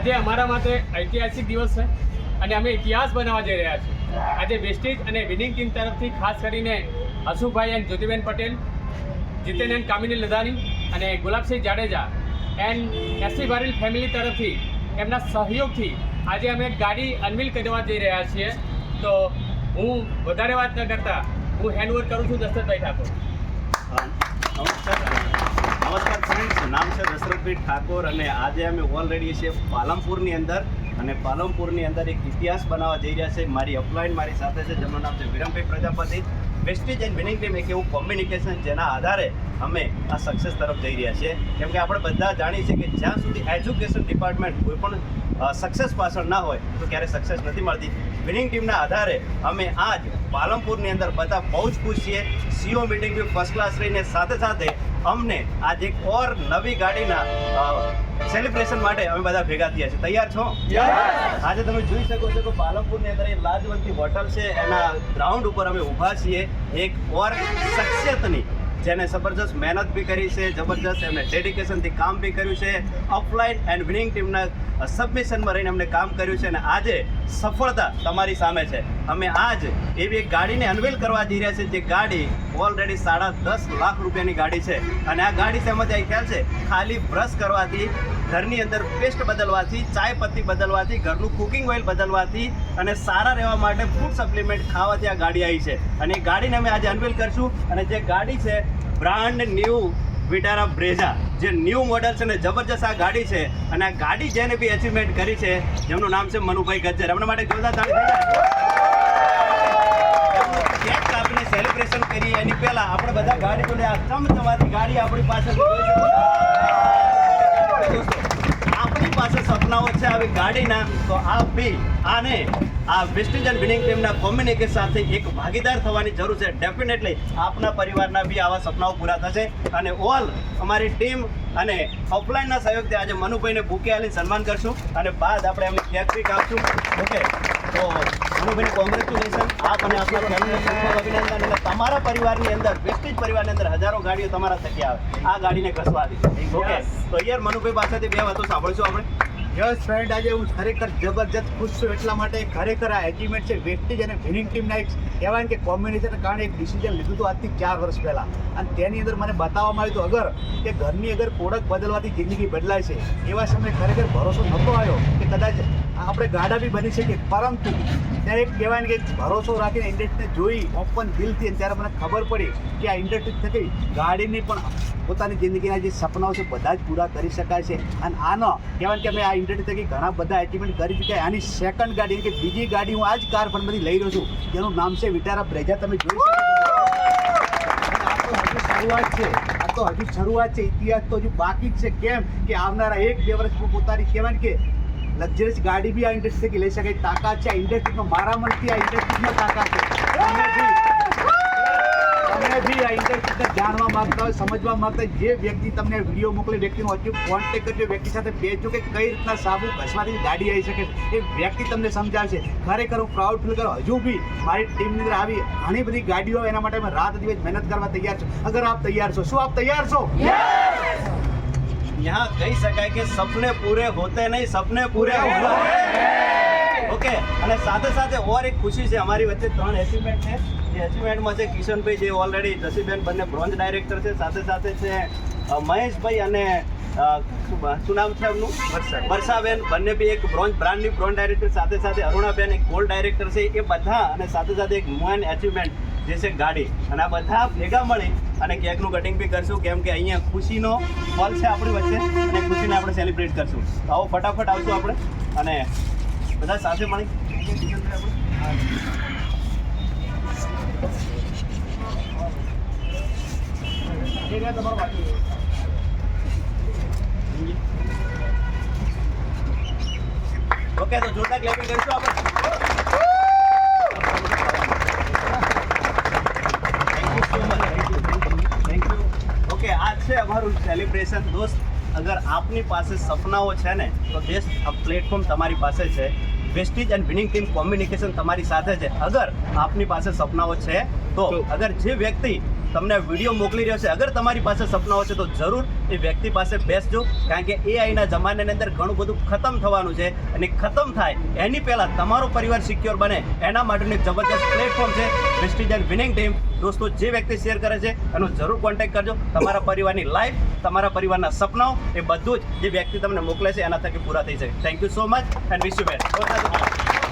આજે અમારા માટે ઐતિહાસિક દિવસ છે અને અમે ઇતિહાસ બનાવવા જઈ રહ્યા છીએ. આજે વેસ્ટેજ અને વિનિંગ ટીમ તરફથી ખાસ કરીને હસુભાઈ એન્ડ જ્યોતિબેન પટેલ, જીતેન એન્ડ કામિની લધાની અને Gulabsingh Jadeja and SC Baril family તરફથી એમના સહયોગથી આજે અમે ગાડી અનવીલ કરવા જઈ રહ્યા છીએ. તો હું વધારે વાત ન કરતા હું હેન્ડઓવર કરું છું દશરથભાઈ ઠાકોર. નમસ્કાર ફ્રેન્ડ્સ, નામ છે દશરથભાઈ ઠાકોર અને આજે અમે ઓલરેડી છે પાલનપુરની અંદર અને પાલનપુરની અંદર એક ઇતિહાસ બનાવવા જઈ રહ્યા છે. મારી અપલાઈન મારી સાથે છે જેમનું નામ છે Virambhai Prajapati. Wastage and winning team એક એવું કોમ્યુનિકેશન જેના આધારે અમે આ સક્સેસ તરફ જઈ રહ્યા છીએ. કેમ કે આપણે બધા જાણીએ છીએ કે જ્યાં સુધી એજ્યુકેશન ડિપાર્ટમેન્ટ કોઈ પણ સક્સેસ પાછળ ના હોય તો ક્યારે સક્સેસ નથી મળતી. વિનિંગ ટીમના આધારે અમે આજ પાલનપુરની અંદર બધા બહુ જ ખુશ છીએ. સીઓ મિટિંગ બી ફર્સ્ટ ક્લાસ રહીને સાથે સાથે અમને આજ એક ઓર નવી ગાડીના સેલિબ્રેશન માટે અમે બધા ભેગા થયા છીએ. તૈયાર છો? આજે તમે જોઈ શકો છો કે પાલનપુરની અંદર એક લાજવંતી હોટલ છે, એના ગ્રાઉન્ડ ઉપર અમે ઊભા છીએ. એક ઓર શખ્સિયતની જેને જબરજસ્ત મહેનત બી કરી છે, જબરજસ્ત એમને ડેડિકેશનથી કામ બી કર્યું છે, અપલાઈન એન્ડ વિનિંગ ટીમના સબમિશનમાં રહીને અમને કામ કર્યું છે અને આજે સફળતા તમારી સામે છે. અમે આજ એવી એક ગાડીને અનવીલ કરવા જઈ રહ્યા છે જે ગાડી ઓલરેડી 10.5 લાખ રૂપિયાની ગાડી છે અને આ ગાડી શેમાંથી આવી ખ્યાલ છે? ખાલી બ્રશ કરવાથી, ઘરની અંદર પેસ્ટ બદલવાથી, ચાય પત્તી બદલવાથી, ઘરનું કુકિંગ ઓઇલ બદલવાથી અને સારા રહેવા માટે ફૂડ સપ્લિમેન્ટ ખાવાથી આ ગાડી આવી છે અને એ ગાડીને અમે આજે અનવીલ કરશું. અને જે ગાડી છે બ્રાન્ડ ન્યૂ વિટારા બ્રેઝા, જે ન્યૂ મોડલ છે ને જબરજસ્ત આ ગાડી છે અને આ ગાડી જેને બી અચીવમેન્ટ કરી છે જેમનું નામ છે મનુભાઈ ગજ્જર. એમના માટે જોરદાર તાળી થઈ જાય. કેક કાપીને સેલિબ્રેશન કરીએ એની પહેલા આપણે બધા ગાડી જોડે આ ચમચમાતી ગાડી આપણી પાસે આપણી પાસે સપનાઓ છે આવી ગાડીના. તો આપ બી આને આ વેસ્ટેજ એન્ડ વિનિંગ ટીમના કોમ્યુનિકેશન સાથે એક ભાગીદાર થવાની જરૂર છે. ડેફિનેટલી આપના પરિવારના બી આવા સપનાઓ પૂરા થશે અને ઓલ અમારી ટીમ અને ઓફલાઈનના સહયોગથી આજે મનુભાઈને બુકે આલીને સન્માન કરશું અને બાદ આપણે એમને કેક પી કાપશું. ઓકે, તો મનુભાઈને કોંગ્રેચ્યુલેશન. આપ અને આપના ફેમિલીને ખૂબ અભિનંદન અને તમારા પરિવારની અંદર, વેસ્ટેજ પરિવારની અંદર હજારો ગાડીઓ તમારા થકી આવે આ ગાડીને ઘસવાથી. ઓકે, તો યાર મનુભાઈ પાસેથી બે વાતો સાંભળશું આપણે. યસ ફ્રેન્ડ, આજે હું ખરેખર જબરજસ્ત ખુશ છું એટલા માટે ખરેખર આ એચિવમેન્ટ છે વેસ્ટેજ અને વિનિંગ ટીમના એક કહેવાય કે કોમ્બિનેશન કારણે એક ડિસિઝન લીધું હતું આજથી 4 વર્ષ પહેલાં અને તેની અંદર મને બતાવવામાં આવ્યું હતું અગર કે ઘરની અગર પ્રોડક્ટ બદલવાથી જિંદગી બદલાય છે. એવા સમયે ખરેખર ભરોસો નહોતો આવ્યો કે કદાચ આપણે ગાડા બી બની શકીએ, પરંતુ ત્યારે એક કહેવાય કે ભરોસો રાખીને ઇન્ડસ્ટ્રીને જોઈ ઓપન દિલથી અને ત્યારે મને ખબર પડી કે આ ઇન્ડસ્ટ્રી થકી ગાડીની પણ પોતાની જિંદગીના જે સપનાઓ છે બધા જ પૂરા કરી શકાય છે. અને આનો કહેવાય કે અમે આ ઇન્ડસ્ટ્રી થકી ઘણા બધા એચિવમેન્ટ કરી ચૂક્યા. આની સેકન્ડ ગાડી કે બીજી ગાડી હું આ જ કાર ફંડમાંથી લઈ રહ્યો છું, જેનું નામ છે વિટારા બ્રેઝા. તમે જોઈ શકો શરૂઆત છે, આ તો હજુ શરૂઆત છે. ઇતિહાસ તો હજુ બાકી જ છે. કેમ કે આવનારા 1-2 વર્ષ પોતાની કહેવાય કે લક્ઝરીસ ગાડી બી આ ઇન્ડસ્ટ્રી થકી લઈ શકાય તાકાત છે. આ ઇન્ડસ્ટ્રીનો મારા મનથી આ ઇન્ડસ્ટ્રીનો તાકાત છે. તમે બી આ ઇન્ડસ્ટ્રીને જાણવા માંગતા હોય, સમજવા માંગતા હોય, જે વ્યક્તિ તમને વિડીયો મોકલે વ્યક્તિનો હજુ કોન્ટેક્ટ કરજો, વ્યક્તિ સાથે બેસજો કે કઈ રીતના સાબુ ઘસવાથી ગાડી આવી શકે એ વ્યક્તિ તમને સમજાવશે. ખરેખર હું પ્રાઉડ ફીલ કરું. હજુ બી મારી ટીમની અંદર આવી ઘણી બધી ગાડીઓ, એના માટે અમે રાત દિવસ મહેનત કરવા તૈયાર છું. અગર આપ તૈયાર છો, શું આપ તૈયાર છો? यहाँ કહી શકાય કે સપને પૂરે હોતે નહીં, સપને પૂરે હોના. ઓકે, અને સાથે સાથે ઓર એક ખુશી છે, અમારી વચ્ચે 3 એચિવમેન્ટ છે. જે એચિવમેન્ટમાં છે કિશનભાઈ, જે ઓલરેડી જસીબેન બંને બ્રોન્ઝ ડાયરેક્ટર છે, સાથે સાથે છે મહેશભાઈ અને શું નામ છે એમનું, વર્ષાબેન, બંને બી એક બ્રાન્ડની બ્રોન્ઝ ડાયરેક્ટર, સાથે સાથે અરુણાબેન એક ગોલ્ડ ડાયરેક્ટર છે. એ બધા અને સાથે સાથે એક મેન એચિવમેન્ટ જે છે ગાડી, અને આ બધા ભેગા મળી અને કેકનું કટિંગ બી કરશું. કેમ કે અહીંયા ખુશીનો પલ છે આપણી વચ્ચે અને ખુશીને આપણે સેલિબ્રેટ કરશું. તો આવો ફટાફટ આવશું આપણે અને બધા સાથે મળી. ઓકે, તો જોરદાર ક્લેપિંગ કરીશું આપણે. Thank you. ઓકે, આ છે અમારું સેલિબ્રેશન. દોસ્ત, અગર આપની પાસે સપનાઓ છે ને તો બેસ્ટ આ પ્લેટફોર્મ તમારી પાસે છે. Wastage and winning team communication તમારી સાથે છે. અગર આપની પાસે સપનાઓ છે તો અગર જે વ્યક્તિ તમને વિડીયો મોકલી રહ્યો છે, અગર તમારી પાસે સપનાઓ છે તો જરૂર એ વ્યક્તિ પાસે બેસજો, કારણ કે એઆઈના જમાનાની અંદર ઘણું બધું ખતમ થવાનું છે અને ખતમ થાય એની પહેલાં તમારો પરિવાર સિક્યોર બને એના માટેનું એક જબરદસ્ત પ્લેટફોર્મ છે વેસ્ટેજ એન્ડ વિનિંગ ટીમ. દોસ્તો, જે વ્યક્તિ શેર કરે છે એનો જરૂર કોન્ટેક્ટ કરજો. તમારા પરિવારની લાઈફ, તમારા પરિવારના સપનાઓ એ બધું જ જે વ્યક્તિ તમને મોકલે છે એના થકી પૂરા થઈ શકે. Thank you so much and wish you best.